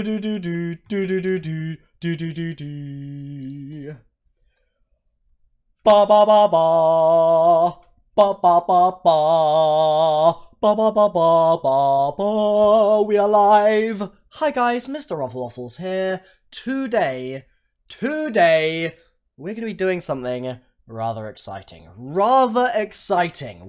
do do do do do do do do do do do do. Ba ba ba ba ba ba ba ba ba ba ba ba ba ba. We are live. Hi guys, MrRoflWaffles here. Today we're going to be doing something rather exciting.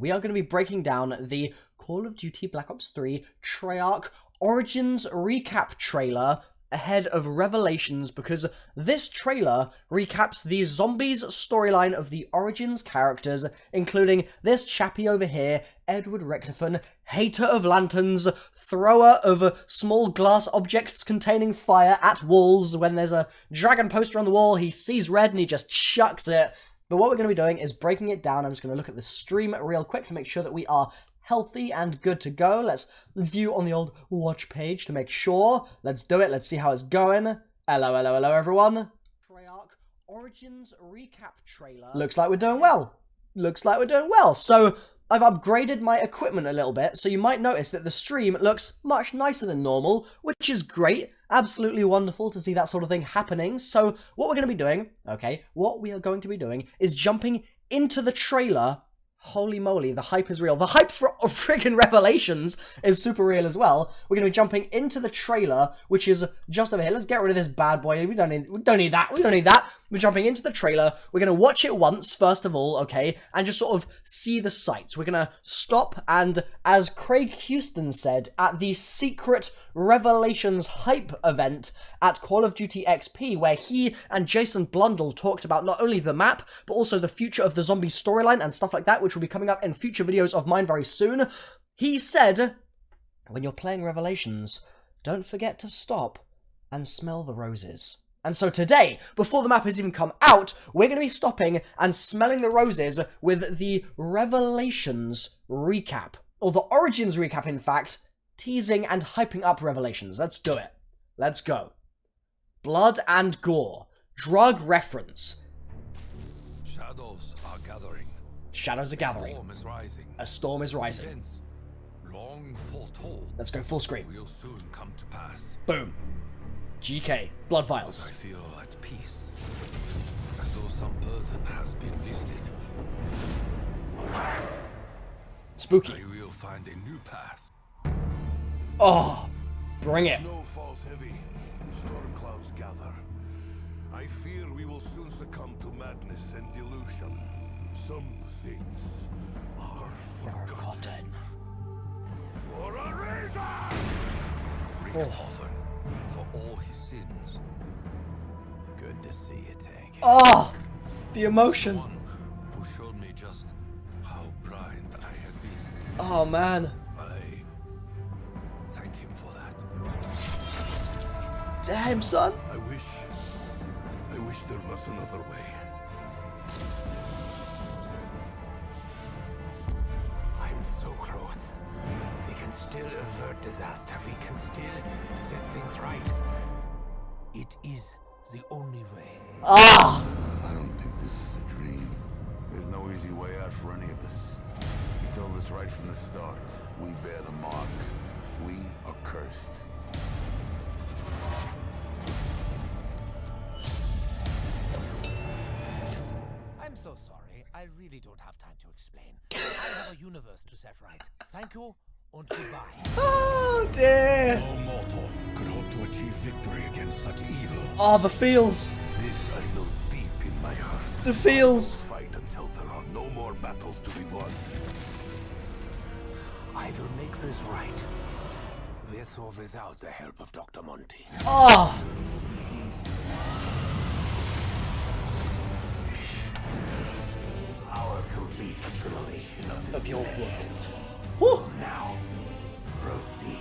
We are going to be breaking down the Call of Duty Black Ops 3 Treyarch Origins recap trailer ahead of Revelations, because this trailer recaps the Zombies storyline of the Origins characters, including this chappie over here, Edward Richtofen, hater of lanterns, thrower of small glass objects containing fire at walls. When there's a dragon poster on the wall, he sees red and he just chucks it. But what we're going to be doing is breaking it down. I'm just going to look at the stream real quick to make sure that we are healthy and good to go. Let's view on the old watch page to make sure. Let's do it. Let's see how it's going. Hello everyone. Treyarch Origins recap trailer. Looks like we're doing well. So I've upgraded my equipment a little bit, so you might notice that the stream looks much nicer than normal, which is great. Absolutely wonderful to see that sort of thing happening. So what we're going to be doing, is jumping into the trailer. Holy moly, the hype is real. The hype for friggin' Revelations is super real as well. We're going to be jumping into the trailer, which is just over here. Let's get rid of this bad boy. We don't need that. We're jumping into the trailer. We're going to watch it once, first of all, okay, and just sort of see the sights. We're going to stop and, as Craig Houston said, at the secret Revelations hype event at Call of Duty XP, where he and Jason Blundell talked about not only the map, but also the future of the zombie storyline and stuff like that, which will be coming up in future videos of mine very soon. He said, when you're playing Revelations, don't forget to stop and smell the roses. And so today, before the map has even come out, we're going to be stopping and smelling the roses with the Revelations recap. Or the Origins recap, in fact, teasing and hyping up Revelations. Let's do it. Let's go. Blood and gore. Drug reference. Shadows are gathering. Shadows are gathering. A storm is rising. A storm is rising. Events long foretold. Let's go full screen. Will soon come to pass. Boom. GK. Blood vials. I feel at peace, as though some burden has been lifted. Spooky. I will find a new path. Oh, bring it. Snow falls heavy, storm clouds gather. I fear we will soon succumb to madness and delusion. Some things are forgotten. For a reason! Richtofen, for all his sins. Good to see you, Tank. Oh, the emotion. One who showed me just how blind I had been. Oh, man. I thank him for that. Damn, son. I wish there was another way. I'm so close. We can still avert disaster. We can still set things right. It is the only way. Ah! I don't think this is a dream. There's no easy way out for any of us. He told us right from the start. We bear the mark. We are cursed. I'm so sorry. I really don't have time to explain. I have a universe to set right. Thank you and goodbye. Oh, dear. No mortal could hope to achieve victory against such evil. Oh, the feels. This I know deep in my heart. The feels. Fight until there are no more battles to be won. I will make this right. With or without the help of Dr. Monty. Oh. Our complete exploration of Your world. Woo! Now, proceed.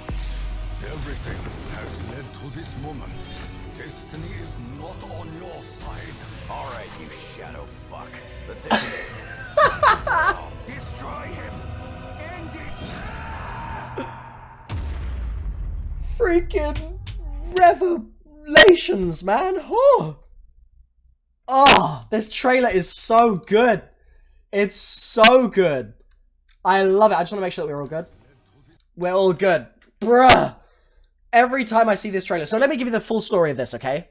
Everything has led to this moment. Destiny is not on your side. All right, you shadow fuck. Let's end this. Destroy him. End it. Freaking Revelations, man. Oh. Oh, this trailer is so good. It's so good. I love it. I just want to make sure that we're all good. We're all good. Bruh. Every time I see this trailer. So let me give you the full story of this, okay?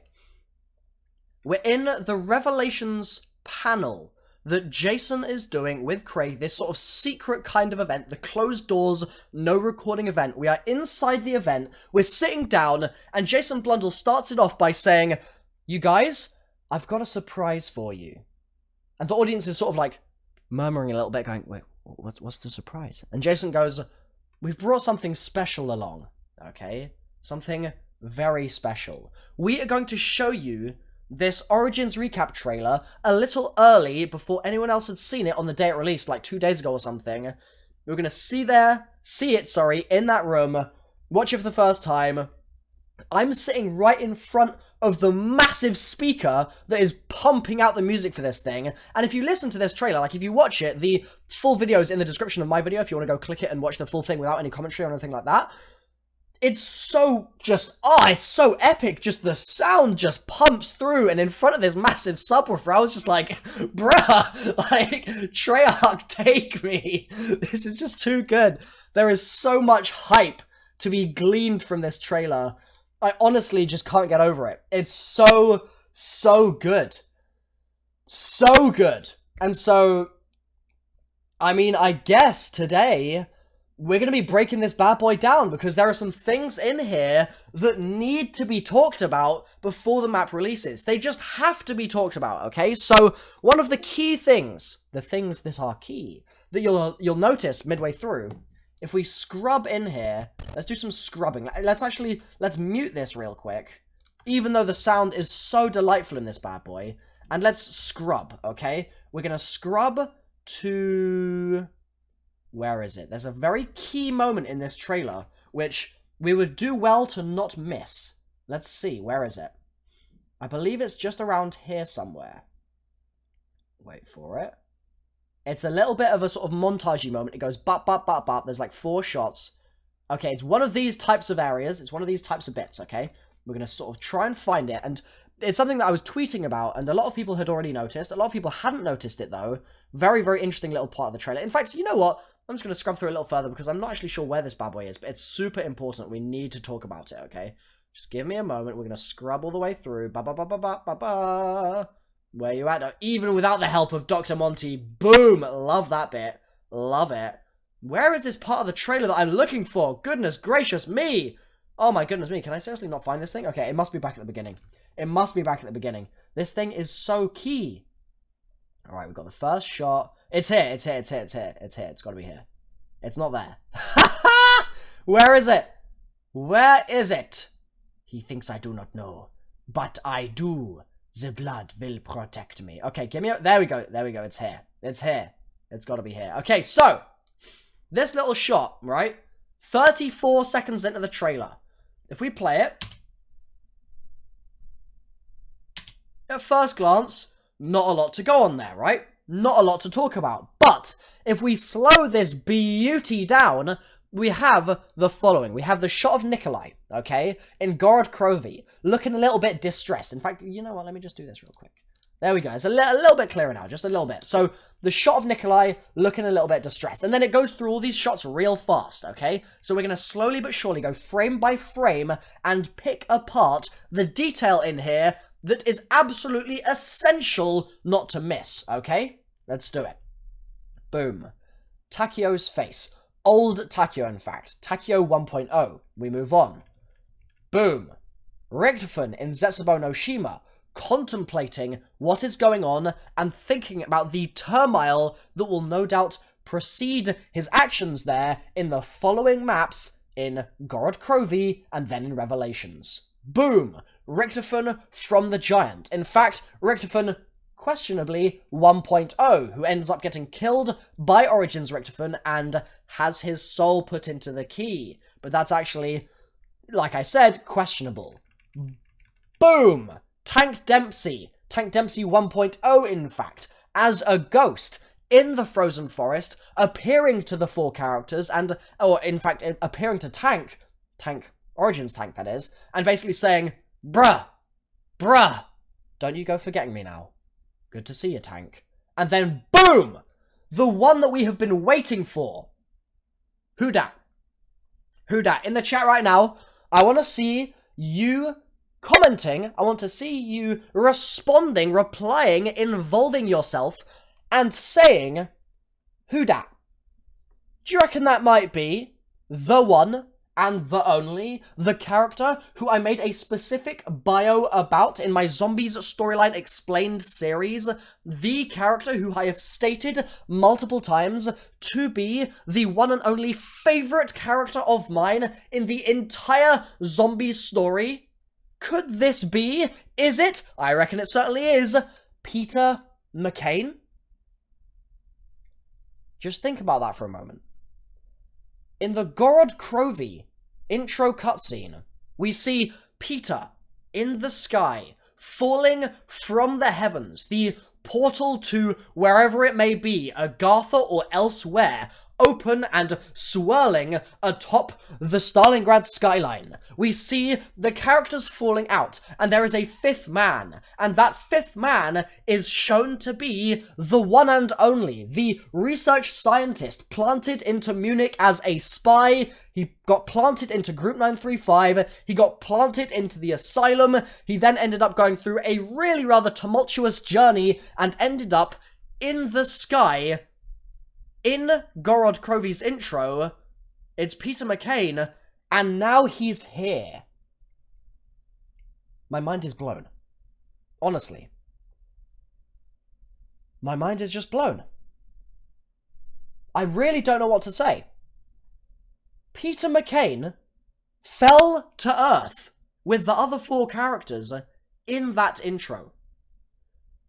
We're in the Revelations panel that Jason is doing with Craig, this sort of secret kind of event, the closed doors, no recording event. We are inside the event, we're sitting down, and Jason Blundell starts it off by saying, you guys, I've got a surprise for you. And the audience is sort of like murmuring a little bit, going, wait, what's the surprise? And Jason goes, we've brought something special along, okay? Something very special. We are going to show you this Origins recap trailer a little early before anyone else had seen it on the day it released, like 2 days ago or something. We're going to see it, in that room, watch it for the first time. I'm sitting right in front of the massive speaker that is pumping out the music for this thing. And if you listen to this trailer, like if you watch it, the full video is in the description of my video if you want to go click it and watch the full thing without any commentary or anything like that. It's so it's so epic. Just the sound just pumps through, and in front of this massive subwoofer, I was just like, bruh, like, Treyarch, take me. This is just too good. There is so much hype to be gleaned from this trailer. I honestly just can't get over it. It's so good. So good. And so, I mean, I guess today we're going to be breaking this bad boy down because there are some things in here that need to be talked about before the map releases. They just have to be talked about, okay? So, one of the key things, the things that are key, that you'll notice midway through, if we scrub in here, let's do some scrubbing. Let's mute this real quick, even though the sound is so delightful in this bad boy, and let's scrub, okay? We're going to scrub to... Where is it? There's a very key moment in this trailer, which we would do well to not miss. Let's see, where is it? I believe it's just around here somewhere. Wait for it. It's a little bit of a sort of montagey moment. It goes bop, bop, bop, bop. There's like 4 shots. Okay, it's one of these types of areas. It's one of these types of bits, okay? We're going to sort of try and find it. And it's something that I was tweeting about, and a lot of people had already noticed. A lot of people hadn't noticed it, though. Very, very interesting little part of the trailer. In fact, you know what? I'm just going to scrub through a little further because I'm not actually sure where this bad boy is, but it's super important. We need to talk about it, okay? Just give me a moment. We're going to scrub all the way through. Ba ba ba ba ba ba ba. Where you at? No, even without the help of Dr. Monty. Boom! Love that bit. Love it. Where is this part of the trailer that I'm looking for? Goodness gracious me! Oh my goodness me. Can I seriously not find this thing? Okay, it must be back at the beginning. It must be back at the beginning. This thing is so key. Alright, we've got the first shot. It's here, it's here, it's here, it's here, it's here. It's gotta be here. It's not there. Where is it? Where is it? He thinks I do not know. But I do. The blood will protect me. Okay, give me a... There we go, there we go. It's here. It's here. It's gotta be here. Okay, so, this little shot, right? 34 seconds into the trailer. If we play it, at first glance, not a lot to go on there, right? Not a lot to talk about. But if we slow this beauty down, we have the following. We have the shot of Nikolai, okay, in Gorod Krovi, looking a little bit distressed. In fact, you know what? Let me just do this real quick. There we go. It's a little bit clearer now, just a little bit. So the shot of Nikolai looking a little bit distressed. And then it goes through all these shots real fast, okay? So we're going to slowly but surely go frame by frame and pick apart the detail in here that is absolutely essential not to miss, okay? Let's do it. Boom. Takio's face. Old Takio, in fact. Takio 1.0. We move on. Boom. Richtofen in Zetsubo no Shima, contemplating what is going on and thinking about the turmoil that will no doubt precede his actions there in the following maps in Gorod Krovi and then in Revelations. Boom! Richtofen from the Giant. In fact, Richtofen, questionably, 1.0, who ends up getting killed by Origins Richtofen and has his soul put into the key. But that's actually, like I said, questionable. Boom! Tank Dempsey 1.0, in fact, as a ghost in the frozen forest, appearing to the 4 characters and, or in fact, appearing to Tank, Origins Tank that is, and basically saying, bruh, don't you go forgetting me now. Good to see you, Tank. And then, boom! The one that we have been waiting for. Who dat? In the chat right now, I want to see you commenting. I want to see you responding, replying, involving yourself, and saying, who dat? Do you reckon that might be the one and the only, the character who I made a specific bio about in my Zombies Storyline Explained series? The character who I have stated multiple times to be the one and only favourite character of mine in the entire Zombies story? Could this be? Is it? I reckon it certainly is. Peter Mccain? Just think about that for a moment. In the Gorod Krovi intro cutscene, we see Peter in the sky, falling from the heavens, the portal to wherever it may be, Agartha or elsewhere, open and swirling atop the Stalingrad skyline. We see the characters falling out, and there is a fifth man, and that fifth man is shown to be the one and only, the research scientist planted into Munich as a spy. He got planted into Group 935, he got planted into the asylum, he then ended up going through a really rather tumultuous journey, and ended up in the sky. In Gorod Krovi's intro, it's Peter Mccain, and now he's here. My mind is blown. Honestly. My mind is just blown. I really don't know what to say. Peter Mccain fell to Earth with the other four characters in that intro.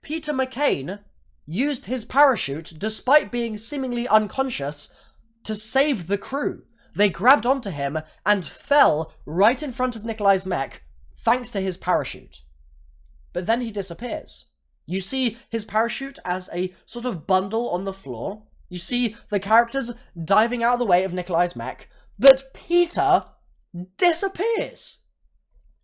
Peter Mccain used his parachute, despite being seemingly unconscious, to save the crew. They grabbed onto him and fell right in front of Nikolai's mech, thanks to his parachute. But then he disappears. You see his parachute as a sort of bundle on the floor. You see the characters diving out of the way of Nikolai's mech, but Peter disappears.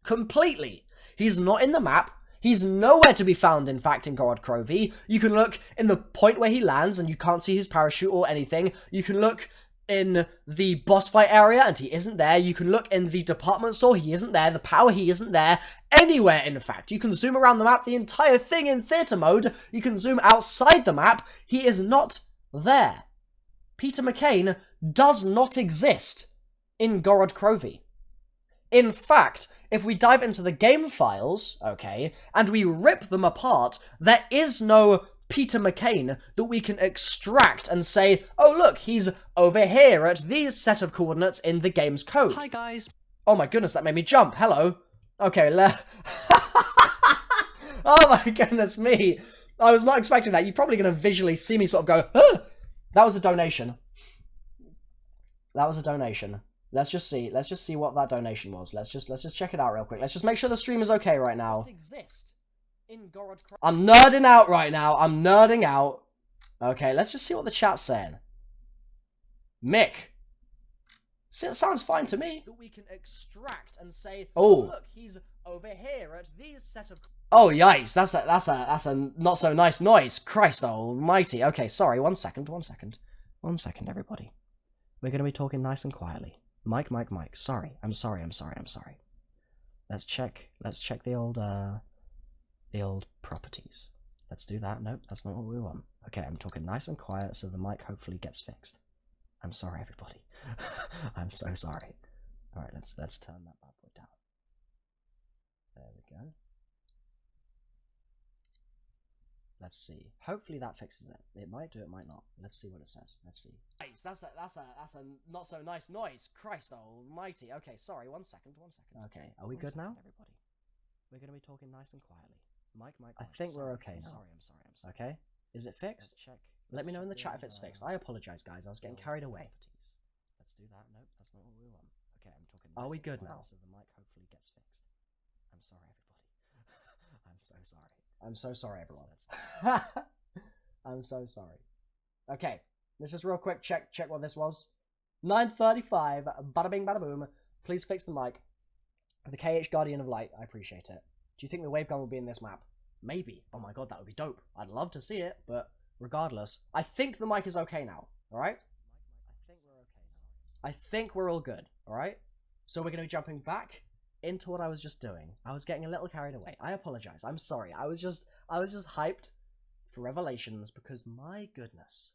Completely. He's not in the map. He's nowhere to be found, in fact, in Gorod Krovi. You can look in the point where he lands and you can't see his parachute or anything. You can look in the boss fight area and he isn't there. You can look in the department store, he isn't there. The power, he isn't there. Anywhere, in fact. You can zoom around the map, the entire thing in theatre mode. You can zoom outside the map. He is not there. Peter Mccain does not exist in Gorod Krovi. In fact, if we dive into the game files, okay, and we rip them apart, there is no Peter Mccain that we can extract and say, oh look, he's over here at these set of coordinates in the game's code. Hi guys. Oh my goodness, that made me jump. Hello. Okay, oh my goodness me. I was not expecting that. You're probably going to visually see me sort of go, ah! That was a donation. That was a donation. Let's just see what that donation was. Let's just check it out real quick. Let's just make sure the stream is okay right now. I'm nerding out right now. I'm nerding out. Okay, let's just see what the chat's saying. Mick. Sounds fine to me. That we can extract and say, oh look, he's over here at these set of. Oh yikes! That's a not so nice noise. Christ almighty. Okay, sorry. One second, everybody. We're gonna be talking nice and quietly. Mike. Sorry. I'm sorry. Let's check the old properties. Let's do that. Nope, that's not what we want. Okay, I'm talking nice and quiet so the mic hopefully gets fixed. I'm sorry, everybody. I'm so sorry. All right, let's turn that bad boy down. There we go. Let's see. Hopefully that fixes it. It might do, it might not. Let's see what it says. Let's see. That's a not so nice noise. Christ almighty. Okay, sorry. One second. Okay, are we good now? Everybody. We're gonna be talking nice and quietly. Mike. I think we're okay now. I'm sorry. Okay. Is it fixed? Check. Let me know in the chat if it's fixed. I apologize, guys. I was getting carried away. Let's do that. Nope, that's not what we want. Okay, I'm talking. Are we good now? So the mic hopefully gets fixed. I'm sorry, everybody. I'm so sorry. I'm so sorry, everyone. I'm so sorry. Okay, let's just real quick check what this was. 9:35. Bada bing, bada boom. Please fix the mic. The KH Guardian of Light. I appreciate it. Do you think the wavegun will be in this map? Maybe. Oh my god, that would be dope. I'd love to see it, but regardless, I think the mic is okay now. All right. I think we're all good. All right. So we're going to be jumping back into what I was just doing. I was getting a little carried away. I apologize. I'm sorry. I was just hyped for Revelations because my goodness,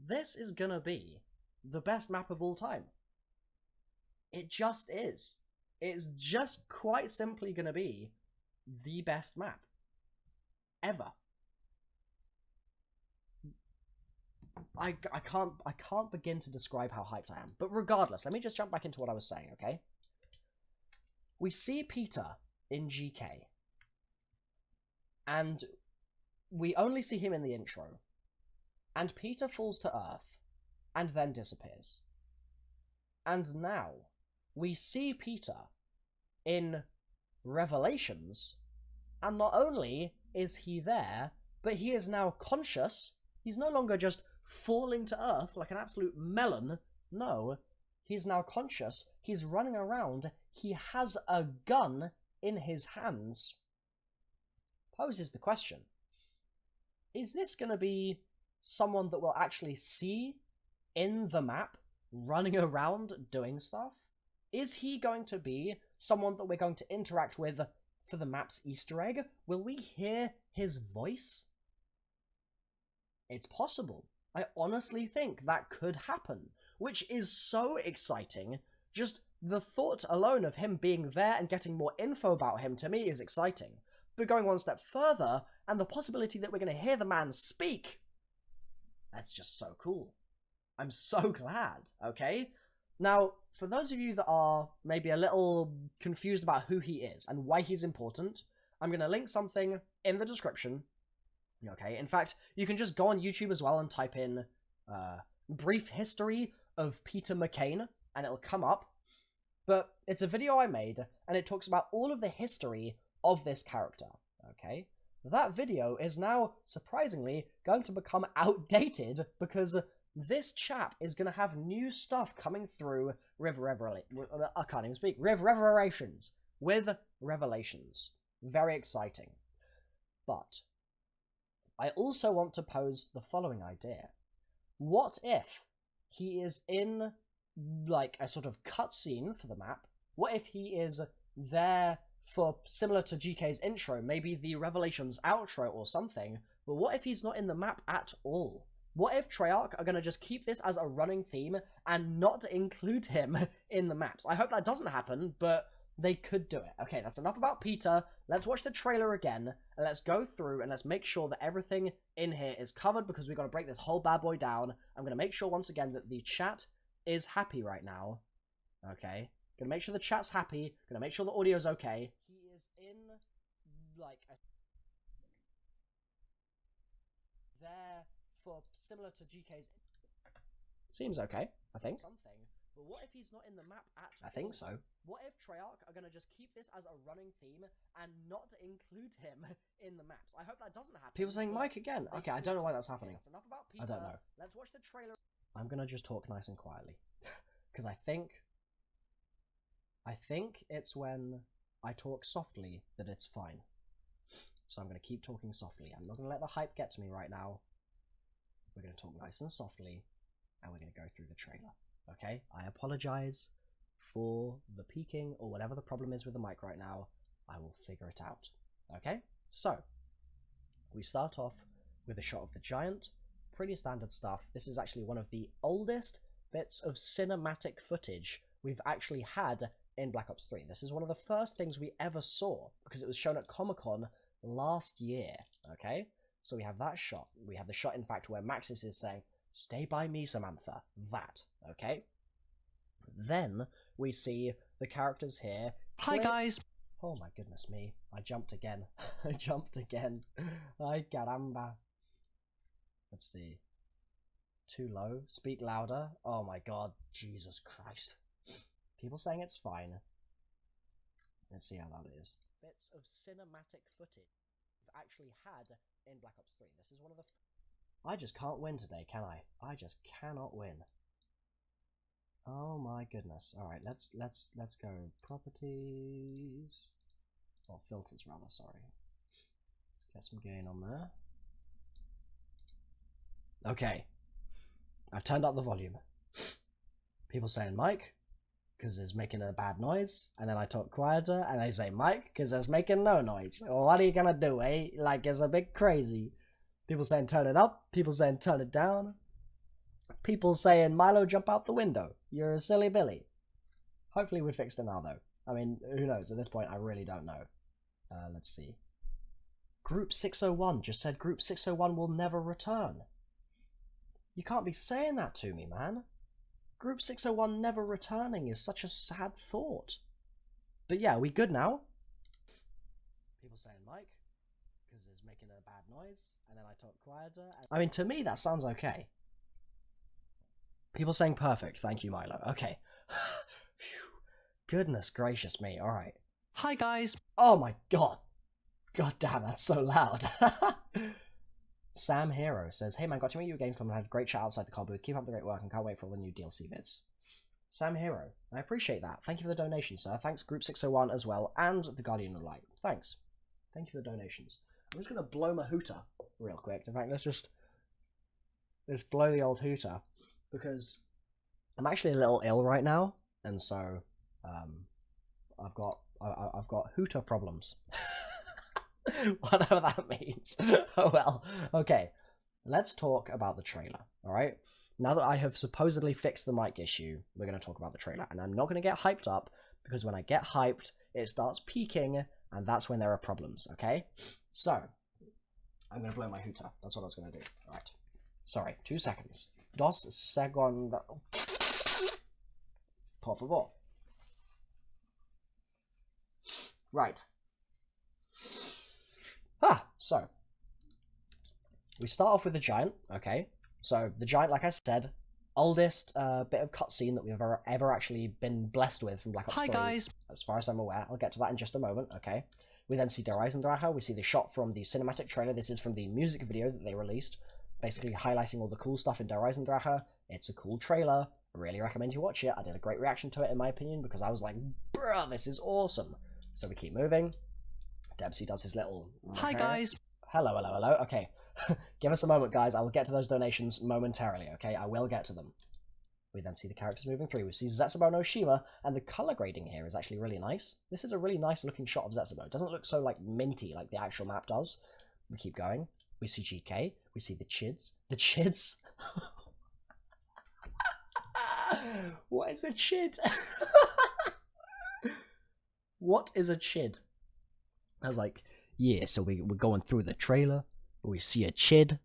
this is going to be the best map of all time. It just is. It's just quite simply going to be the best map ever. I can't begin to describe how hyped I am. But regardless, let me just jump back into what I was saying, okay? We see Peter in GK. And we only see him in the intro. And Peter falls to Earth and then disappears. And now we see Peter in Revelations, and not only is he there, but he is now conscious. He's no longer just falling to Earth like an absolute melon. No, he's now conscious. He's running around. He has a gun in his hands. Poses the question, is this going to be someone that we'll actually see in the map running around doing stuff? Is he going to be someone that we're going to interact with for the map's Easter egg? Will we hear his voice? It's possible. I honestly think that could happen, which is so exciting. Just the thought alone of him being there and getting more info about him to me is exciting. But going one step further, and the possibility that we're going to hear the man speak, that's just so cool. I'm so glad, okay? Now, for those of you that are maybe a little confused about who he is and why he's important, I'm going to link something in the description. Okay, in fact, you can just go on YouTube as well and type in brief history of Peter Mccain, and it'll come up. But it's a video I made, and it talks about all of the history of this character, okay? That video is now, surprisingly, going to become outdated because this chap is going to have new stuff coming through I can't even speak. Revelations. With Revelations. Very exciting. But I also want to pose the following idea. What if he is in, like, a sort of cutscene for the map? What if he is there for, similar to GK's intro, maybe the Revelations outro or something, but what if he's not in the map at all? What if Treyarch are going to just keep this as a running theme and not include him in the maps? I hope that doesn't happen, but they could do it. Okay, that's enough about Peter. Let's watch the trailer again, and let's go through and let's make sure that everything in here is covered because we've got to break this whole bad boy down. I'm going to make sure once again that the chat is happy right now. Okay. Gonna make sure the chat's happy. Gonna make sure the audio's okay. He is in, like, there for, similar to GK's. Seems okay, I think. Something. But what if he's not in the map at all? I think so. What if Treyarch are gonna just keep this as a running theme and not include him in the maps? I hope that doesn't happen. People saying Mike again. Okay, I don't know why that's happening. That's enough about Peter. I don't know. Let's watch the trailer. I'm gonna just talk nice and quietly. Because I think it's when I talk softly that it's fine. So I'm going to keep talking softly. I'm not going to let the hype get to me right now. We're going to talk nice and softly, and we're going to go through the trailer. Okay? I apologize for the peaking or whatever the problem is with the mic right now. I will figure it out. Okay? So, we start off with a shot of the giant. Pretty standard stuff. This is actually one of the oldest bits of cinematic footage we've actually had in Black Ops 3. This is one of the first things we ever saw because it was shown at Comic-Con last year, okay? So we have that shot. We have the shot, in fact, where Maxis is saying, "Stay by me, Samantha." That, okay? Then we see the characters here. Hi, guys! Oh my goodness me. I jumped again. I jumped again. Ay, caramba. Let's see. Too low. Speak louder. Oh my god. Jesus Christ. People saying it's fine. Let's see how that is. Bits of cinematic footage we've actually had in Black Ops 3. This is one of the... I just can't win today, can I? I just cannot win. Oh my goodness. Alright, let's go. Properties. Or filters, rather, sorry. Let's get some gain on there. Okay. I've turned up the volume. People saying Mike, because it's making a bad noise, and then I talk quieter, and they say Mike, because it's making no noise. Well, what are you gonna do, eh? Like, it's a bit crazy. People saying turn it up, people saying turn it down. People saying Milo, jump out the window. You're a silly Billy. Hopefully we fixed it now, though. I mean, who knows? At this point, I really don't know. Let's see. Group 601 just said Group 601 will never return. You can't be saying that to me, man. Group 601 never returning is such a sad thought. But yeah, we good now? People saying Mike, because it's making a bad noise, and then I talk quieter. I mean, to me, that sounds okay. People saying perfect, thank you, Milo. Okay. Goodness gracious me, alright. Hi guys. Oh my god. God damn, that's so loud. Sam Hero says, hey man, got to meet you at Gamescom and had a great chat outside the car booth. Keep up the great work and can't wait for all the new DLC vids. Sam Hero, I appreciate that. Thank you for the donation, sir. Thanks Group 601 as well, and the Guardian of Light. Thanks. Thank you for the donations. I'm just going to blow my hooter real quick. In fact, let's blow the old hooter, because I'm actually a little ill right now, and so I've got hooter problems. Whatever that means. Oh well. Okay, let's talk about the trailer, alright? Now that I have supposedly fixed the mic issue, we're going to talk about the trailer. And I'm not going to get hyped up, because when I get hyped, it starts peaking, and that's when there are problems, okay? So, I'm going to blow my hooter. That's what I was going to do. Alright. Sorry, 2 seconds. 2 segundos. Por favor. Right. So we start off with the giant, okay? So the giant, like I said, oldest bit of cutscene that we've ever actually been blessed with from Black Ops 3. Hi guys. As far as I'm aware. I'll get to that in just a moment, okay? We then see Der Eisendrache. We see the shot from the cinematic trailer. This is from the music video that they released, basically highlighting all the cool stuff in Der Eisendrache. It's a cool trailer. I really recommend you watch it. I did a great reaction to it, in my opinion, because I was like, bruh, this is awesome. So we keep moving. Dempsey does his little... Hi guys. Hello. Okay. Give us a moment, guys. I will get to those donations momentarily, okay? I will get to them. We then see the characters moving through. We see Zetsubo no Shima, and the color grading here is actually really nice. This is a really nice looking shot of Zetsubo. It doesn't look so like minty like the actual map does. We keep going. We see GK. We see the Chids. The Chids? What is a Chid? What is a Chid? I was like, yeah, so we're going through the trailer. We see a Chid.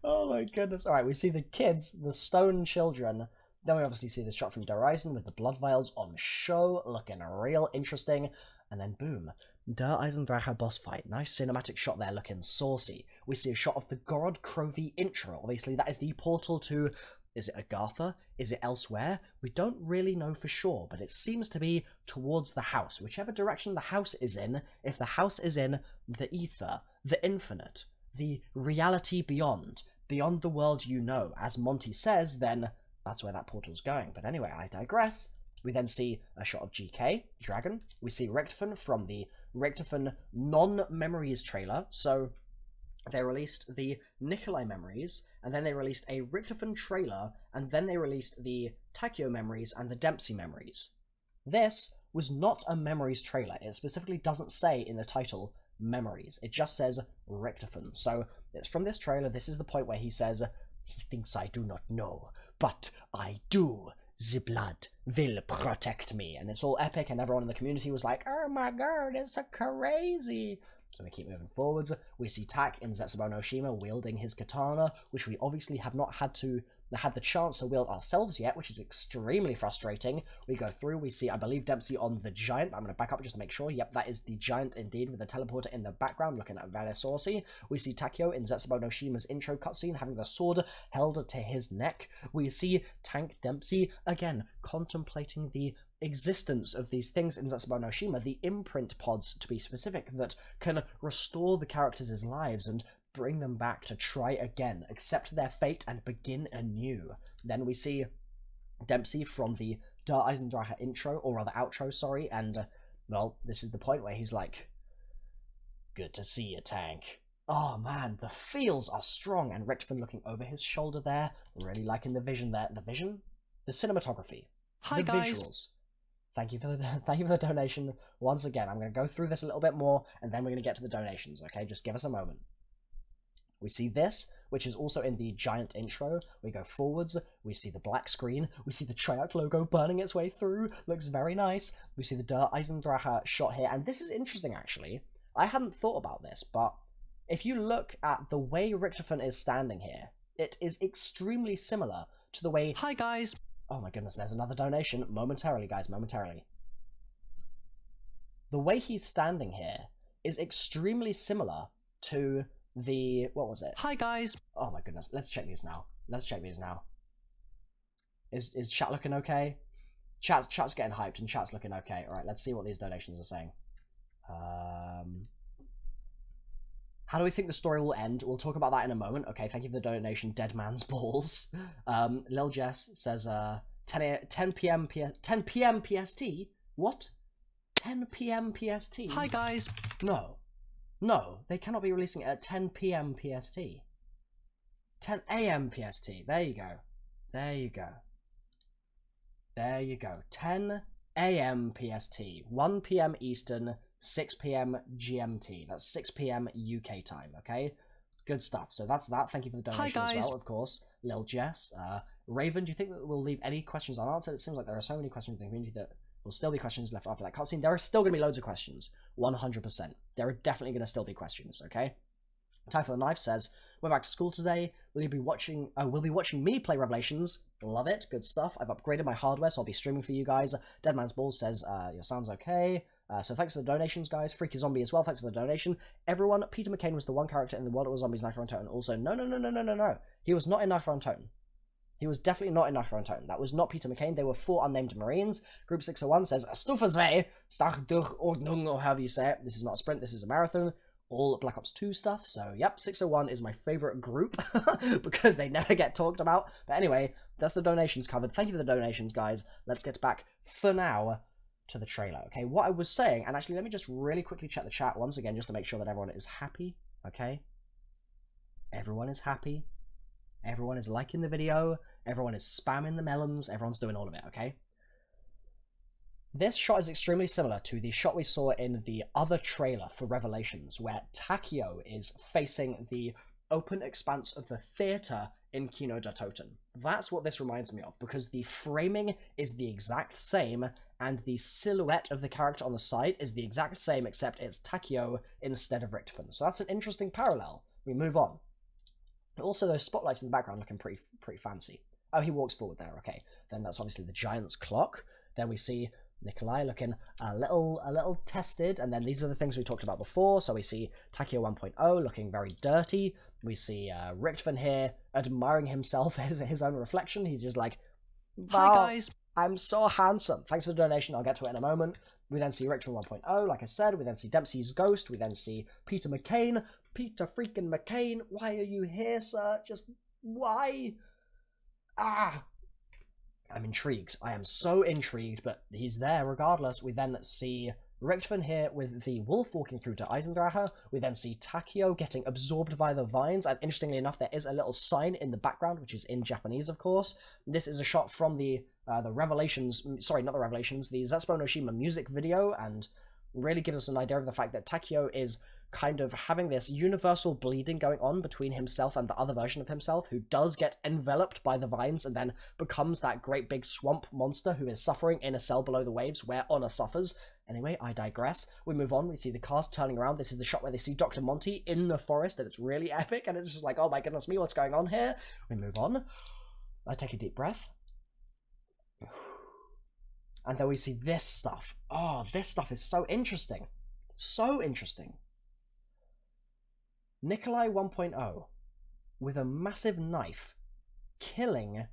Oh my goodness. Alright, we see the kids, the stone children. Then we obviously see the shot from Der Eisen with the blood vials on show, looking real interesting. And then boom, Der Eisendrache boss fight. Nice cinematic shot there, looking saucy. We see a shot of the Gorod Krovi intro. Obviously, that is the portal to... Is it Agartha? Is it elsewhere? We don't really know for sure, but it seems to be towards the house. Whichever direction the house is in, if the house is in the ether, the infinite, the reality beyond the world you know, as Monty says, then that's where that portal's going. But anyway, I digress. We then see a shot of GK, Dragon. We see Richtofen from the Richtofen non-memories trailer. So they released the Nikolai memories, and then they released a Richtofen trailer, and then they released the Takio memories and the Dempsey memories. This was not a memories trailer. It specifically doesn't say in the title memories. It just says Richtofen. So it's from this trailer. This is the point where he says, he thinks I do not know, but I do. The blood will protect me. And it's all epic, and everyone in the community was like, oh my god, it's so crazy. So we keep moving forwards. We see Tak in Zetsubo no Shima wielding his katana, which we obviously have not had the chance to wield ourselves yet, which is extremely frustrating. We go through, we see, I believe, Dempsey on the giant. I'm going to back up just to make sure. Yep, that is the giant indeed, with the teleporter in the background, looking at very saucy. We see Takio in Zetsubo no Shima's intro cutscene, having the sword held to his neck. We see Tank Dempsey, again, contemplating the existence of these things in Zetsubo no Shima, the imprint pods, to be specific, that can restore the characters' lives and bring them back to try again, accept their fate, and begin anew. Then we see Dempsey from the Der Eisendrache intro, or rather outro, sorry, and, well, this is the point where he's like, good to see you, Tank. Oh man, the feels are strong, and Richtofen looking over his shoulder there, really liking the vision there. The vision? The cinematography. Hi, the guys. visuals. Thank you for the donation once again. I'm going to go through this a little bit more, and then we're going to get to the donations, okay? Just give us a moment. We see this, which is also in the giant intro. We go forwards, we see the black screen, we see the Treyarch logo burning its way through, looks very nice. We see the Der Eisendrache shot here, and this is interesting actually. I hadn't thought about this, but if you look at the way Richtofen is standing here, it is extremely similar to the way... Hi, guys. Oh my goodness, there's another donation. Momentarily, guys, momentarily. The way he's standing here is extremely similar to the... What was it? Hi, guys. Oh my goodness, let's check these now. Let's check these now. Is chat looking okay? Chat's getting hyped and chat's looking okay. Alright, let's see what these donations are saying. How do we think the story will end? We'll talk about that in a moment. Okay, thank you for the donation, Dead Man's Balls. Lil Jess says 10 p.m. PST? What? 10 p.m. PST? Hi, guys. No, they cannot be releasing it at 10 p.m. PST. 10 a.m. PST. There you go. 10 a.m. PST. 1 p.m. Eastern, 6 p.m. GMT. That's 6 p.m. UK time, okay? Good stuff. So that's that. Thank you for the donation as well, of course. Lil Jess. Raven, do you think that we'll leave any questions unanswered? It seems like there are so many questions in the community that will still be questions left after that cutscene. There are still going to be loads of questions. 100%. There are definitely going to still be questions, okay? Time for the Knife says, we're back to school today. We'll be watching me play Revelations. Love it. Good stuff. I've upgraded my hardware, so I'll be streaming for you guys. Deadman's Balls says, your sound's okay. So thanks for the donations, guys. Freaky Zombie as well, thanks for the donation. Everyone, Peter McCain was the one character in the World War Zombies Nightmare on Toten. Also, no. He was not in Nightmare on Toten. He was definitely not in Nightmare on Toten. That was not Peter McCain. They were 4 unnamed Marines. Group 601 says, Stufe 2, Stach durch Ordnung, or however you say it. This is not a sprint, this is a marathon. All Black Ops 2 stuff. So, yep, 601 is my favorite group because they never get talked about. But anyway, that's the donations covered. Thank you for the donations, guys. Let's get back, for now, to the trailer. Okay, what I was saying, and actually let me just really quickly check the chat once again just to make sure that everyone is happy. Okay? Everyone is happy. Everyone is liking the video. Everyone is spamming the melons. Everyone's doing all of it, okay? This shot is extremely similar to the shot we saw in the other trailer for Revelations, where Takio is facing the open expanse of the theater in Kino der Toten. That's what this reminds me of, because the framing is the exact same, and the silhouette of the character on the side is the exact same, except it's Takio instead of Richtofen. So that's an interesting parallel. We move on. Also, those spotlights in the background looking pretty fancy. Oh, he walks forward there, okay. Then that's obviously the giant's clock. Then we see Nikolai looking a little tested, and then these are the things we talked about before. So we see Takio 1.0 looking very dirty. We see Richtofen here admiring himself as his own reflection. He's just like, wow, hi guys, I'm so handsome. Thanks for the donation. I'll get to it in a moment. We then see Richtofen 1.0, like I said. We then see Dempsey's ghost. We then see Peter McCain. Peter freaking McCain, why are you here, sir? Just why? I'm intrigued. I am so intrigued, but he's there regardless. We then see Richtofen here with the wolf walking through to Eisendrache. We then see Takio getting absorbed by the vines, and interestingly enough, there is a little sign in the background, which is in Japanese, of course. This is a shot from the Revelations, sorry, not the Revelations, the Zetsubou no Shima music video, and really gives us an idea of the fact that Takio is kind of having this universal bleeding going on between himself and the other version of himself, who does get enveloped by the vines and then becomes that great big swamp monster who is suffering in a cell below the waves where Honor suffers. Anyway, I digress. We move on. We see the cast turning around. This is the shot where they see Dr. Monty in the forest, and it's really epic, and it's just like, oh my goodness me, what's going on here? We move on. I take a deep breath. And then we see this stuff. Oh, this stuff is so interesting. So interesting. Nikolai 1.0 with a massive knife killing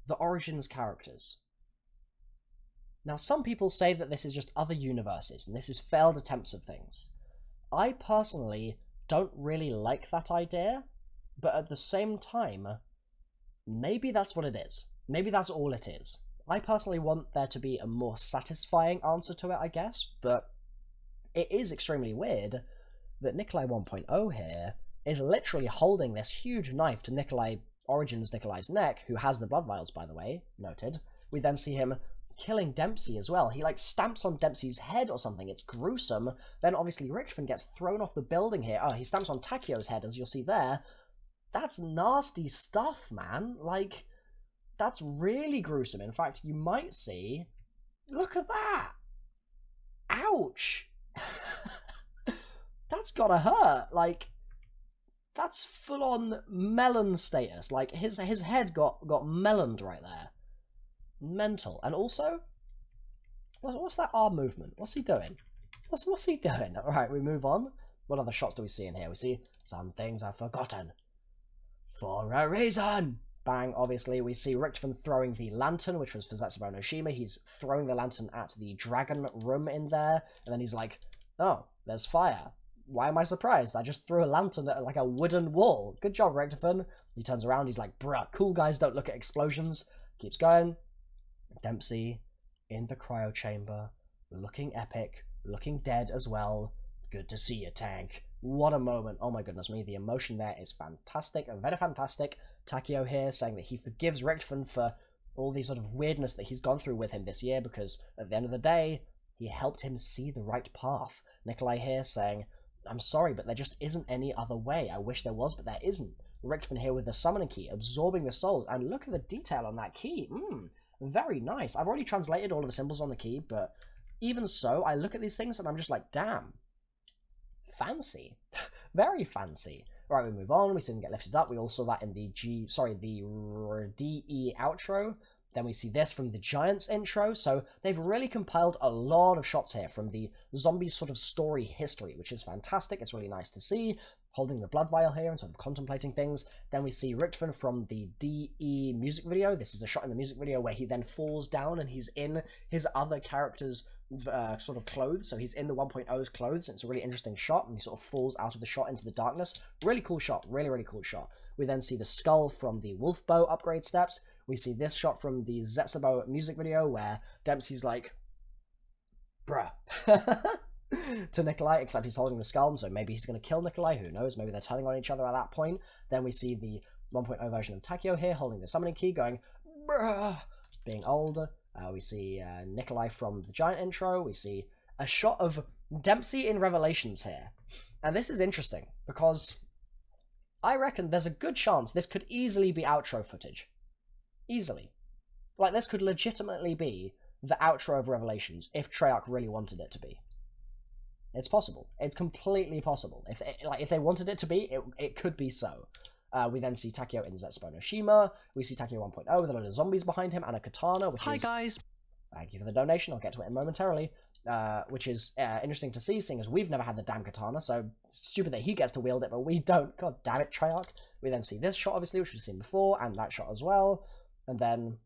the Origins characters. Now, some people say that this is just other universes and this is failed attempts of things. I personally don't really like that idea, but at the same time, maybe that's what it is. Maybe that's all it is. I personally want there to be a more satisfying answer to it, I guess, but it is extremely weird that Nikolai 1.0 here is literally holding this huge knife to Nikolai's neck, who has the blood vials, by the way, noted. We then see him killing Dempsey as well. He like stamps on Dempsey's head or something. It's gruesome. Then obviously Richtofen gets thrown off the building here. Oh, he stamps on Takio's head, as you'll see there. That's nasty stuff, man. Like, that's really gruesome. In fact, you might see... Look at that! Ouch! That's gotta hurt. Like, that's full-on melon status. Like, his head got meloned right there. Mental. And also, what's that arm movement? What's he doing? What's he doing? Alright, we move on. What other shots do we see in here? We see some things I've forgotten. For a reason! Bang, obviously. We see Richtofen throwing the lantern, which was for Zetsubo no Shima. He's throwing the lantern at the dragon room in there. And then he's like, oh, there's fire. Why am I surprised? I just threw a lantern at like a wooden wall. Good job, Richtofen. He turns around. He's like, bruh, cool guys don't look at explosions. Keeps going. Dempsey in the cryo chamber, looking epic, looking dead as well. Good to see you, Tank. What a moment. Oh my goodness me, the emotion there is fantastic, very fantastic. Takio here saying that he forgives Richtofen for all the sort of weirdness that he's gone through with him this year, because at the end of the day, he helped him see the right path. Nikolai here saying, I'm sorry, but there just isn't any other way. I wish there was, but there isn't. Richtofen here with the summoning key, absorbing the souls, and look at the detail on that key. Very nice. I've already translated all of the symbols on the key, but even so, I look at these things and I'm just like, damn. Fancy. Very fancy. Right, we move on. We see them get lifted up. We all saw that in the DE outro. Then we see this from the Giants intro. So they've really compiled a lot of shots here from the Zombies sort of story history, which is fantastic. It's really nice to see. Holding the blood vial here and sort of contemplating things. Then we see Richtofen from the DE music video. This is a shot in the music video where he then falls down and he's in his other character's sort of clothes. So he's in the 1.0's clothes. It's a really interesting shot, and he sort of falls out of the shot into the darkness. Really cool shot. Really, really cool shot. We then see the skull from the wolf bow upgrade steps. We see this shot from the Zetsubo music video where Dempsey's like, bruh. To Nikolai, except he's holding the skull, so maybe he's going to kill Nikolai, who knows, maybe they're turning on each other at that point. Then we see the 1.0 version of Takio here, holding the summoning key, going, bruh, being old. We see Nikolai from the Giant intro. We see a shot of Dempsey in Revelations here. And this is interesting, because I reckon there's a good chance this could easily be outro footage. Easily. Like, this could legitimately be the outro of Revelations, if Treyarch really wanted it to be. It's possible. It's completely possible. If they wanted it to be, it could be so. We then see Takio in Zetsubo no Shima. We see Takio 1.0 with a load of zombies behind him and a katana, which Hi guys! Thank you for the donation. I'll get to it momentarily. Which is interesting to see, seeing as we've never had the damn katana, so stupid that he gets to wield it, but we don't. God damn it, Treyarch. We then see this shot, obviously, which we've seen before, and that shot as well. And then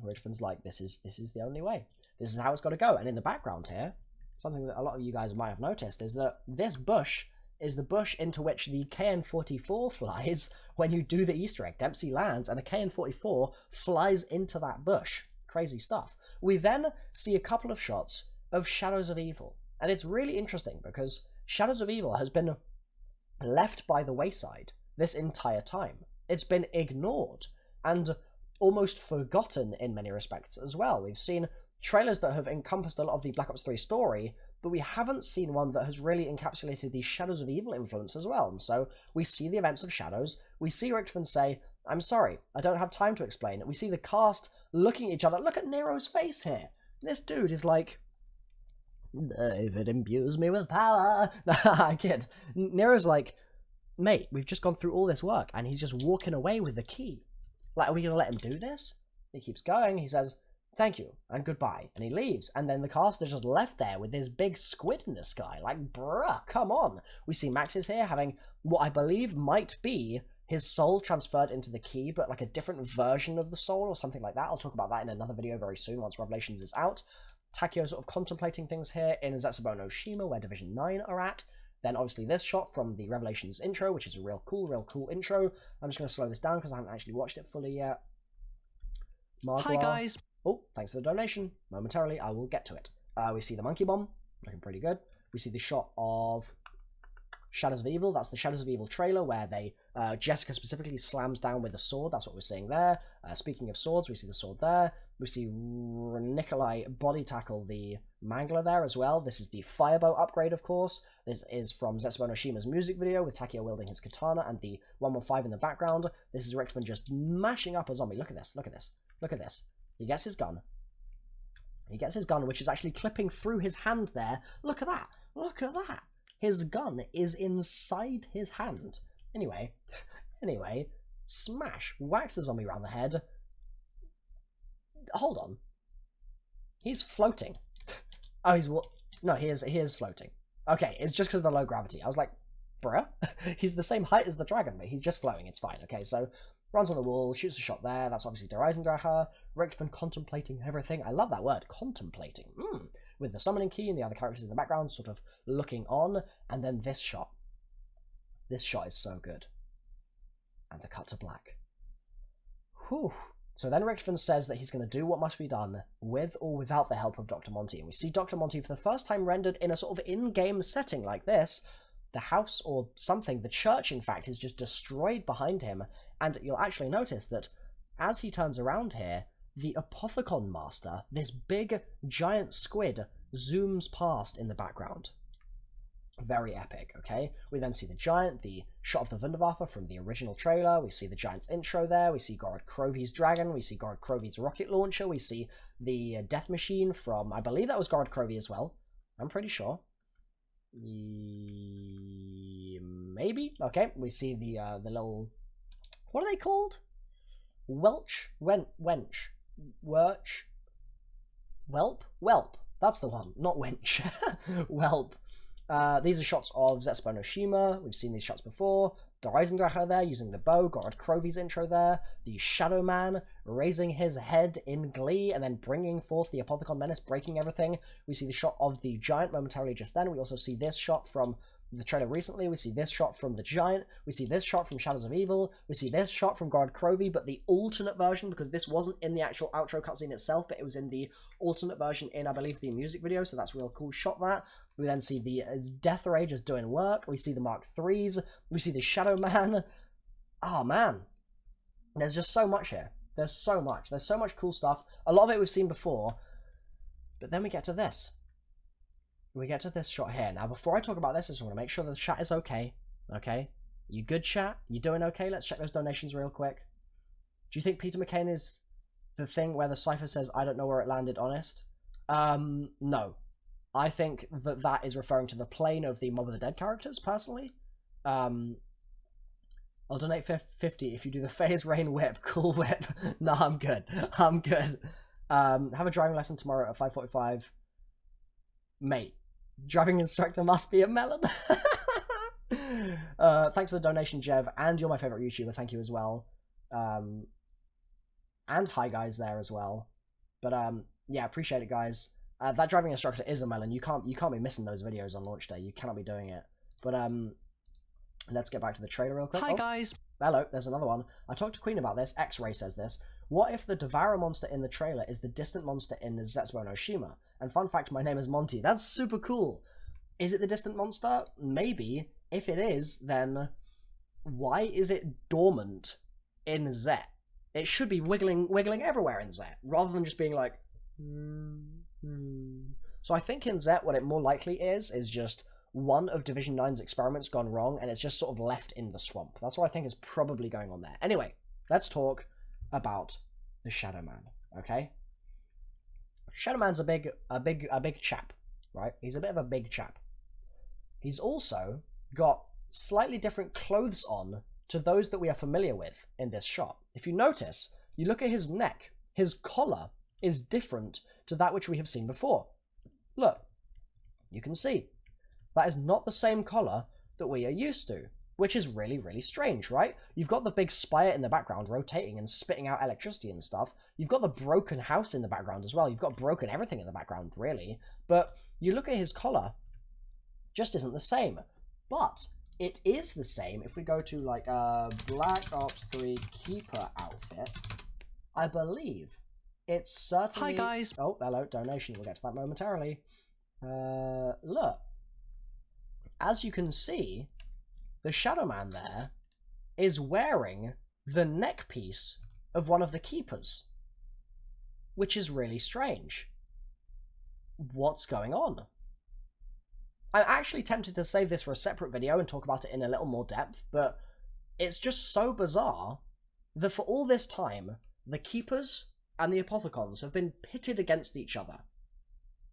Richtofan's like, this is the only way. This is how it's got to go. And in the background here, something that a lot of you guys might have noticed is that this bush is the bush into which the KN-44 flies when you do the Easter egg. Dempsey lands, and a KN-44 flies into that bush. Crazy stuff. We then see a couple of shots of Shadows of Evil. And it's really interesting because Shadows of Evil has been left by the wayside this entire time. It's been ignored and almost forgotten in many respects as well. We've seen trailers that have encompassed a lot of the Black Ops 3 story, but we haven't seen one that has really encapsulated the Shadows of Evil influence as well. And so we see the events of Shadows, we see Richtofen say, I'm sorry, I don't have time to explain. We see the cast looking at each other. Look at Nero's face here. This dude is like, David imbues me with power. I kid. Nero's like, mate, we've just gone through all this work, and he's just walking away with the key. Like, are we going to let him do this? He keeps going. He says, thank you, and goodbye. And he leaves. And then the cast is just left there with this big squid in the sky. Like, bruh, come on. We see Max is here having what I believe might be his soul transferred into the key, but like a different version of the soul or something like that. I'll talk about that in another video very soon once Revelations is out. Takio sort of contemplating things here in Zetsubo no Shima, where Division 9 are at. Then obviously this shot from the Revelations intro, which is a real cool intro. I'm just going to slow this down because I haven't actually watched it fully yet. Margwa. Hi guys! Oh, thanks for the donation. Momentarily, I will get to it. We see the monkey bomb, looking pretty good. We see the shot of Shadows of Evil. That's the Shadows of Evil trailer where they Jessica specifically slams down with a sword. That's what we're seeing there. Speaking of swords, we see the sword there. We see Nikolai body tackle the Mangler there as well. This is the Firebow upgrade, of course. This is from Zetsubo Noshima's music video with Takeo wielding his katana and the 115 in the background. This is Richtofen just mashing up a zombie. Look at this, look at this, look at this. He gets his gun. He gets his gun, which is actually clipping through his hand there. Look at that, look at that. His gun is inside his hand. Anyway, smash, whacks the zombie around the head. Hold on. He's floating. Oh, he is floating. Okay, it's just because of the low gravity. I was like, bruh, he's the same height as the dragon, but he's just floating. It's fine. Okay, so runs on the wall, shoots a shot there. That's obviously Der Eisendrache. Richtofen contemplating everything. I love that word, contemplating. With the summoning key and the other characters in the background sort of looking on. And then this shot. This shot is so good. And the cut to black. Whew. So then Richtofen says that he's going to do what must be done with or without the help of Dr. Monty. And we see Dr. Monty for the first time rendered in a sort of in-game setting like this. The house or something, the church in fact, is just destroyed behind him. And you'll actually notice that as he turns around here, the Apothecon Master, this big giant squid, zooms past in the background. Very epic, okay? We then see the giant, the shot of the Wunderwaffe from the original trailer. We see the giant's intro there. We see Gorod Krovi's dragon. We see Gorod Krovi's rocket launcher. We see the death machine from, I believe that was Gorod Krovi as well. I'm pretty sure. Maybe? Okay, we see the little... What are they called? Wench. Whelp. That's the one, not wench. Whelp. These are shots of Zetsubo Noshima. We've seen these shots before. Der Eisendrache there, using the bow. Gorod Krovi's intro there. The Shadow Man raising his head in glee and then bringing forth the Apothecon Menace, breaking everything. We see the shot of the giant momentarily just then. We also see this shot from the trailer recently. We see this shot from the giant. We see this shot from Shadows of Evil. We see this shot from Gorod Krovi, but the alternate version, because this wasn't in the actual outro cutscene itself, but it was in the alternate version in, I believe, the music video, so that's a real cool shot that. We then see the Death Rage is doing work. We see the Mark IIIs. We see the Shadow Man. Oh, man. There's just so much here. There's so much. There's so much cool stuff. A lot of it we've seen before, but then we get to this. We get to this shot here. Now, before I talk about this, I just want to make sure the chat is okay. Okay? You good, chat? You doing okay? Let's check those donations real quick. Do you think Peter McCain is the thing where the cipher says, I don't know where it landed, honest? No. I think that that is referring to the plane of the Mob of the Dead characters, personally. I'll donate 50 if you do the Phase Rain whip. Cool whip. No, I'm good. I'm good. Have a driving lesson tomorrow at 5:45. Mate, driving instructor must be a melon. Thanks for the donation, Jev, and you're my favorite YouTuber. Thank you as well. And hi guys there as well. But yeah, appreciate it, guys. That driving instructor is a melon. You can't be missing those videos on launch day. You cannot be doing it. But let's get back to the trailer real quick. Hi guys. Hello, there's another one. I talked to Queen about this. X-Ray says this. What if the Devourer monster in the trailer is the distant monster in Zetsubo Noshima? And fun fact, my name is Monty. That's super cool. Is it the distant monster? Maybe. If it is, then why is it dormant in Zet? It should be wiggling everywhere in Zet, rather than just being like... So I think in Zet, what it more likely is just one of Division 9's experiments gone wrong, and it's just sort of left in the swamp. That's what I think is probably going on there. Anyway, let's talk about the Shadow Man, okay? Shadow Man's a big chap, right? He's a bit of a big chap. He's also got slightly different clothes on to those that we are familiar with in this shot. If you notice, you look at his neck, his collar is different to that which we have seen before. Look, you can see. That is not the same collar that we are used to, which is really, really strange, right? You've got the big spire in the background rotating and spitting out electricity and stuff. You've got the broken house in the background as well. You've got broken everything in the background, really. But you look at his collar, just isn't the same. But it is the same if we go to like a Black Ops 3 Keeper outfit. I believe it's certainly... Hi guys. Oh, hello, donation. We'll get to that momentarily. Look. As you can see, the Shadow Man there is wearing the neck piece of one of the keepers, which is really strange. What's going on? I'm actually tempted to save this for a separate video and talk about it in a little more depth, but it's just so bizarre that for all this time, the keepers and the apothecons have been pitted against each other.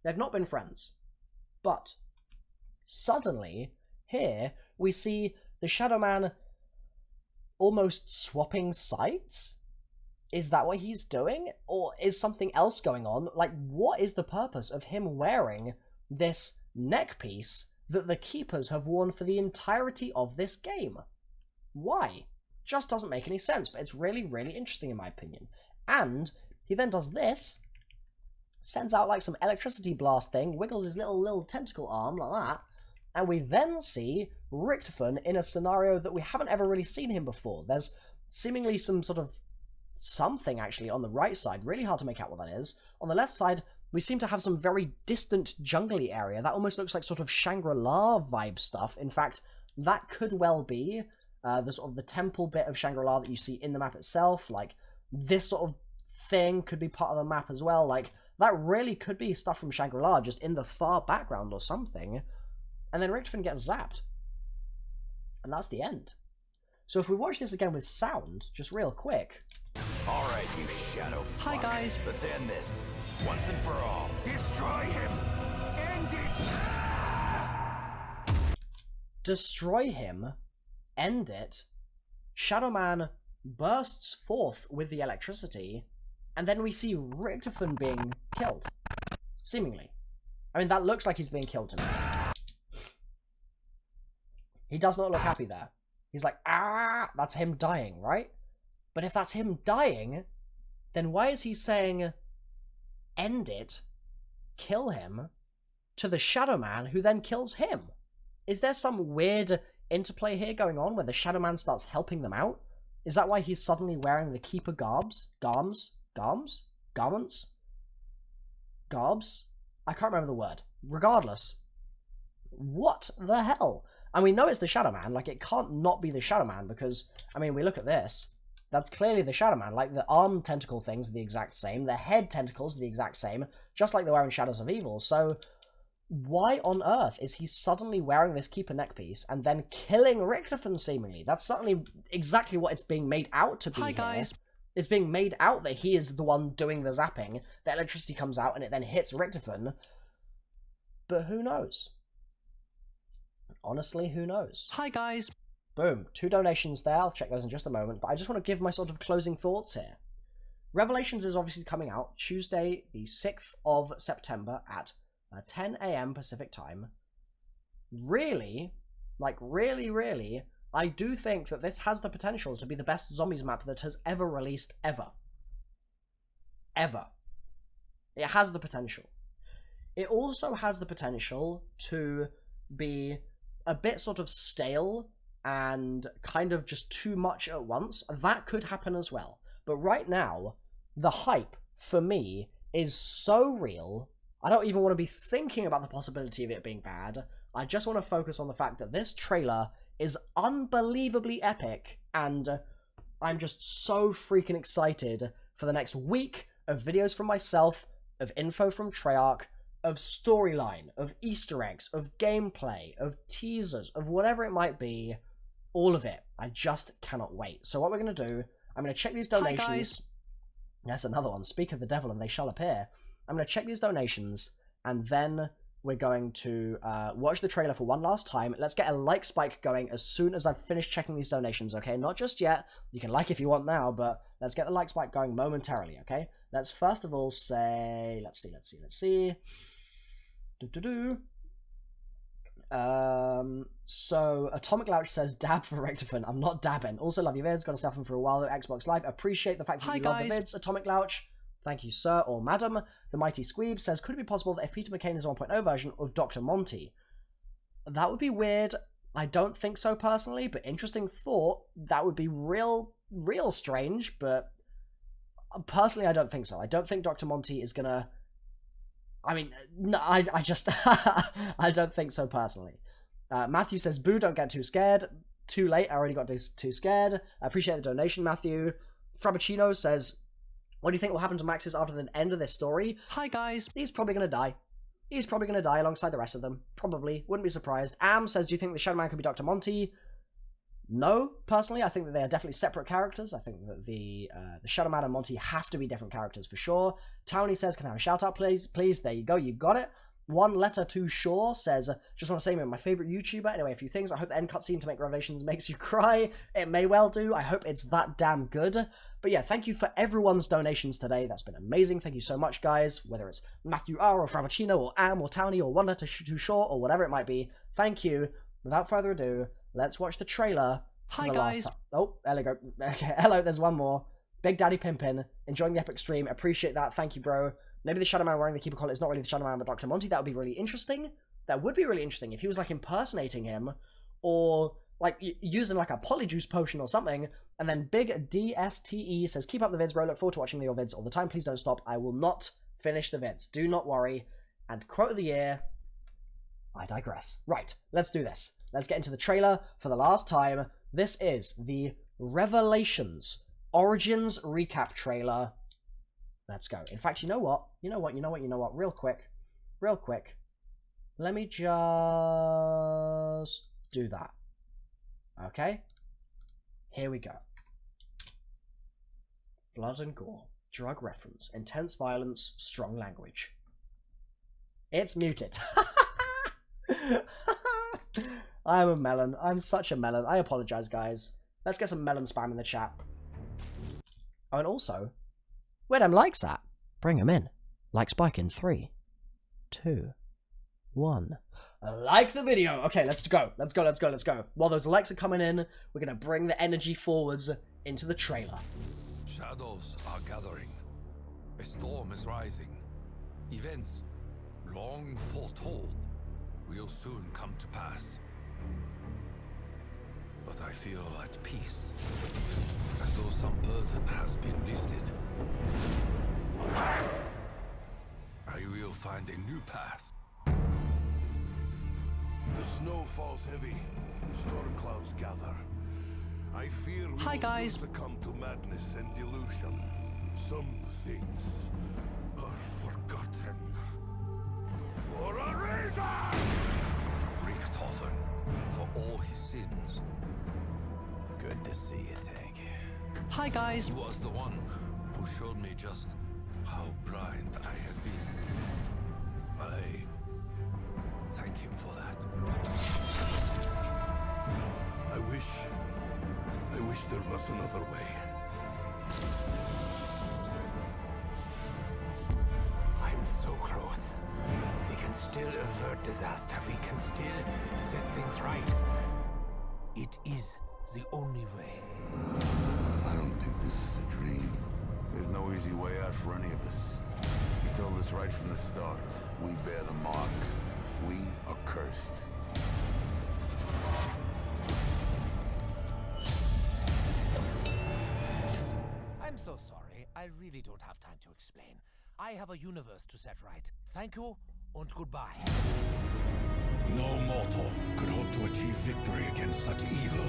They've not been friends. But suddenly, here, we see the Shadow Man almost swapping sides? Is that what he's doing? Or is something else going on? Like, what is the purpose of him wearing this neck piece that the keepers have worn for the entirety of this game? Why? Just doesn't make any sense, but it's really, really interesting in my opinion. And he then does this, sends out like some electricity blast thing, wiggles his little tentacle arm like that, and we then see Richtofen in a scenario that we haven't ever really seen him before. There's seemingly some sort of something actually on the right side, really hard to make out what that is. On the left side, we seem to have some very distant jungly area that almost looks like sort of Shangri-La vibe stuff. In fact, that could well be the sort of the temple bit of Shangri-La that you see in the map itself. Like, this sort of thing could be part of the map as well. Like, that really could be stuff from Shangri-La just in the far background or something. And then Richtofen gets zapped. And that's the end. So if we watch this again with sound, just real quick. Alright, you shadow fuck. Hi, guys. Let's end this. Once and for all. Destroy him! End it! Destroy him. End it. Shadow Man bursts forth with the electricity. And then we see Richtofen being killed. Seemingly. I mean, that looks like he's being killed to me. He does not look happy there. He's like, ah, that's him dying, right? But if that's him dying, then why is he saying, end it, kill him, to the Shadow Man, who then kills him? Is there some weird interplay here going on where the Shadow Man starts helping them out? Is that why he's suddenly wearing the Keeper garbs? Garments? Garbs? I can't remember the word. Regardless. What the hell? And we know it's the Shadow Man. Like, it can't not be the Shadow Man because, I mean, we look at this. That's clearly the Shadow Man. Like, the arm tentacle things are the exact same. The head tentacles are the exact same. Just like they were in Shadows of Evil. So, why on earth is he suddenly wearing this Keeper neckpiece and then killing Richtofen seemingly? That's certainly exactly what it's being made out to be. Hi, guys. Here. It's being made out that he is the one doing the zapping. The electricity comes out and it then hits Richtofen. But who knows? Honestly, who knows? Hi, guys. Boom. 2 donations there. I'll check those in just a moment. But I just want to give my sort of closing thoughts here. Revelations is obviously coming out Tuesday, the 6th of September at 10 a.m. Pacific time. Really, really, I do think that this has the potential to be the best zombies map that has ever released ever. Ever. It has the potential. It also has the potential to be a bit sort of stale and kind of just too much at once. That could happen as well. But right now, the hype, for me, is so real, I don't even want to be thinking about the possibility of it being bad. I just want to focus on the fact that this trailer is unbelievably epic, and I'm just so freaking excited for the next week of videos from myself, of info from Treyarch, of storyline, of Easter eggs, of gameplay, of teasers, of whatever it might be. All of it. I just cannot wait. So what we're going to do, I'm going to check these donations. Hi, guys. That's another one. Speak of the devil and they shall appear. I'm going to check these donations, and then we're going to watch the trailer for one last time. Let's get a like spike going as soon as I've finished checking these donations, okay? Not just yet. You can like if you want now, but let's get the like spike going momentarily, okay? Let's first of all say... Let's see. So Atomic Louch says dab for Richtofen. I'm not dabbing. Also love your vids, gonna stuff them for a while at Xbox Live. Appreciate the fact that you love the vids, Atomic Louch. Thank you, sir or madam. The Mighty Squeeb says, could it be possible that if Peter McCain is a 1.0 version of Dr. Monty? That would be weird. I don't think so personally, but interesting thought. That would be real strange, but personally I don't think so. I don't think Dr. Monty is gonna... I mean, no, I just... I don't think so personally. Matthew says, boo, don't get too scared. too late. I already got too scared. I appreciate the donation, Matthew. Frappuccino says, what do you think will happen to Maxis after the end of this story? Hi, guys. He's probably going to die. He's probably going to die alongside the rest of them. Probably. Wouldn't be surprised. Am says, do you think the Shadow Man could be Dr. Monty? No, personally. I think that they are definitely separate characters. I think that the Shadow Man and Monty have to be different characters for sure. Townie says, can I have a shout out, please? Please, there you go. You got it. One Letter to Shore says, just want to say, my favorite YouTuber. Anyway, a few things. I hope the end cutscene to make Revelations makes you cry. It may well do. I hope it's that damn good. But yeah, thank you for everyone's donations today. That's been amazing. Thank you so much, guys. Whether it's Matthew R. or Frappuccino or Am or Townie or One Letter to Shore or whatever it might be. Thank you. Without further ado, let's watch the trailer. Hi, guys. Oh, hello, go. Okay, hello, there's one more. Big Daddy Pimpin. Enjoying the epic stream. Appreciate that. Thank you, bro. Maybe the Shadow Man wearing the Keeper collar is not really the Shadow Man, but Dr. Monty. That would be really interesting. That would be really interesting if he was, like, impersonating him, or, like, using, like, a Polyjuice potion or something. And then Big DSTE says, keep up the vids, bro. Look forward to watching your vids all the time. Please don't stop. I will not finish the vids. Do not worry. And quote of the year, I digress. Right, let's do this. Let's get into the trailer for the last time. This is the Revelations Origins recap trailer. Let's go. In fact, you know what? Real quick. Let me just do that. Okay? Here we go. Blood and gore. Drug reference. Intense violence. Strong language. It's muted. I'm a melon. I'm such a melon. I apologize, guys. Let's get some melon spam in the chat. Oh, and also, where them likes at? Bring them in. Like spike in 3, 2, 1. Like the video. Okay, let's go. Let's go. While those likes are coming in, we're going to bring the energy forwards into the trailer. Shadows are gathering. A storm is rising. Events long foretold will soon come to pass. But I feel at peace, as though some burden has been lifted. I will find a new path. The snow falls heavy. Storm clouds gather. I fear we will soon succumb to madness and delusion. Some things are forgotten. For a reason! Richtofen, for all his sins. Good to see you, Tank. Hi, guys. He was the one who showed me just how blind I had been. I thank him for that. I wish there was another way. I'm so close. We can still avert disaster. We can still set things right. It is the only way. I don't think this is a dream. There's no easy way out for any of us. He told us right from the start. We bear the mark. We are cursed. I'm so sorry. I really don't have time to explain. I have a universe to set right. Thank you, and goodbye. No mortal could hope to achieve victory against such evil.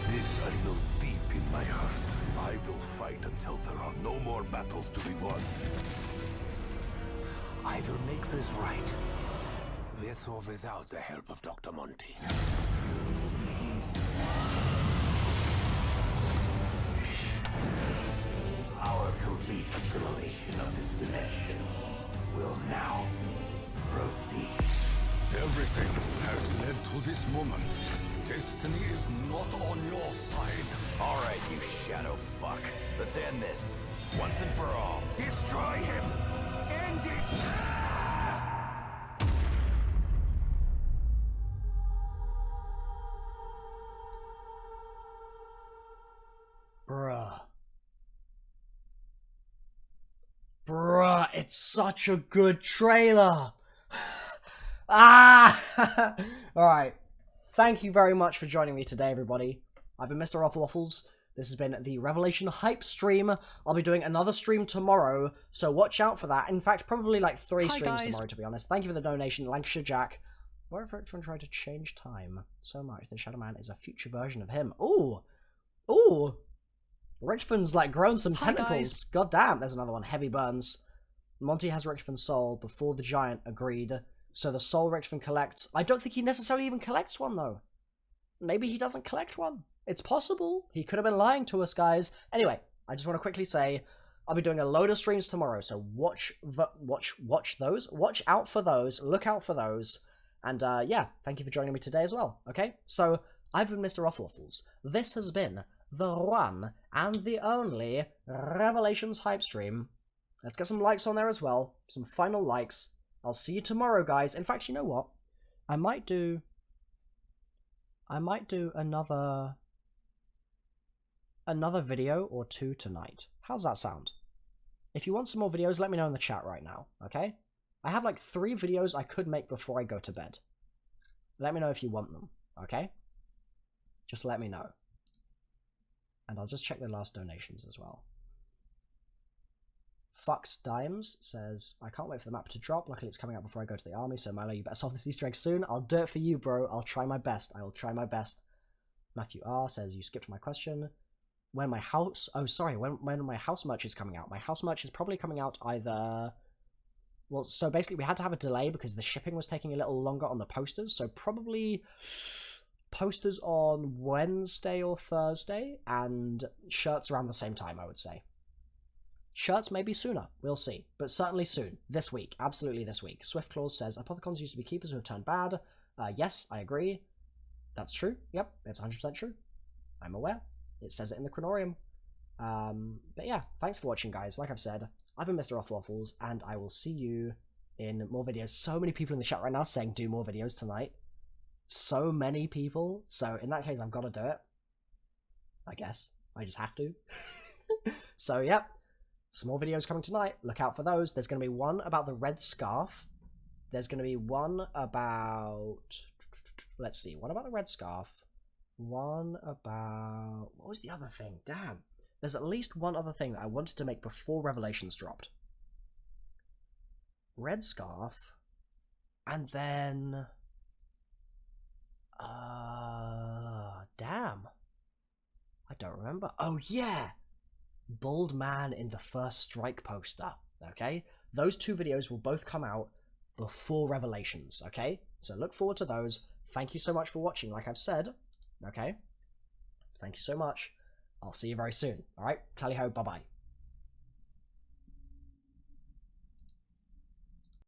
This I know deep in my heart. I will fight until there are no more battles to be won. I will make this right. With or without the help of Dr. Monty. Our complete assimilation of this dimension will now proceed. Everything has led to this moment. Destiny is not on your side. All right, you shadow fuck. Let's end this. Once and for all. Destroy him! End it! Bruh, it's such a good trailer. Ah! Alright. Thank you very much for joining me today, everybody. I've been MrRoflWaffles. This has been the Revelation Hype stream. I'll be doing another stream tomorrow, so watch out for that. In fact, probably like 3 streams tomorrow, to be honest. Thank you for the donation, Lancashire Jack. What if Richtofen tried to change time so much that Shadow Man is a future version of him? Ooh! Ooh! Richtofen's like grown some tentacles. Guys. God damn, there's another one. Heavy burns. Monty has Richtofen's soul before the giant agreed. So the soul Richtofen collects. I don't think he necessarily even collects one though. Maybe he doesn't collect one. It's possible. He could have been lying to us, guys. Anyway, I just want to quickly say I'll be doing a load of streams tomorrow, so watch those. Watch out for those. Look out for those. And yeah, thank you for joining me today as well. Okay, so I've been MrRoflWaffles. This has been the one and the only Revelations hype stream. Let's get some likes on there as well. Some final likes. I'll see you tomorrow, guys. In fact, you know what? I might do another video or two tonight. How's that sound? If you want some more videos, let me know in the chat right now, okay? I have like 3 videos I could make before I go to bed. Let me know if you want them, okay? Just let me know. And I'll just check the last donations as well. Fucks Dimes says, I can't wait for the map to drop. Luckily it's coming out before I go to the army, so Milo, you better solve this Easter egg soon. I'll do it for you, bro. I'll try my best. I will try my best. Matthew R says, you skipped my question. When my house... Oh, sorry. When my house merch is coming out. My house merch is probably coming out either... Well, so basically we had to have a delay because the shipping was taking a little longer on the posters. So probably posters on Wednesday or Thursday and shirts around the same time, I would say. Shirts maybe sooner, we'll see, but certainly soon, this week, absolutely this week. Swiftclaws says, Apothecons used to be keepers who have turned bad. Yes, I agree. That's true, yep, it's 100% true. I'm aware, it says it in the Chronorium. But yeah, thanks for watching, guys. Like I've said, I've been MrRoflWaffles, and I will see you in more videos. So many people in the chat right now saying do more videos tonight. So many people, so in that case, I've got to do it. I guess, I just have to. So, yep. Some more videos coming tonight. Look out for those. There's going to be one about the red scarf. There's going to be one about... Let's see. One about the red scarf. One about... What was the other thing? Damn. There's at least one other thing that I wanted to make before Revelations dropped. Red scarf. And then... Damn. I don't remember. Oh, yeah! Bald man in the first strike poster, okay? Those 2 videos will both come out before Revelations, okay? So look forward to those. Thank you so much for watching, like I've said, okay? Thank you so much. I'll see you very soon, alright? Tally-ho, bye-bye.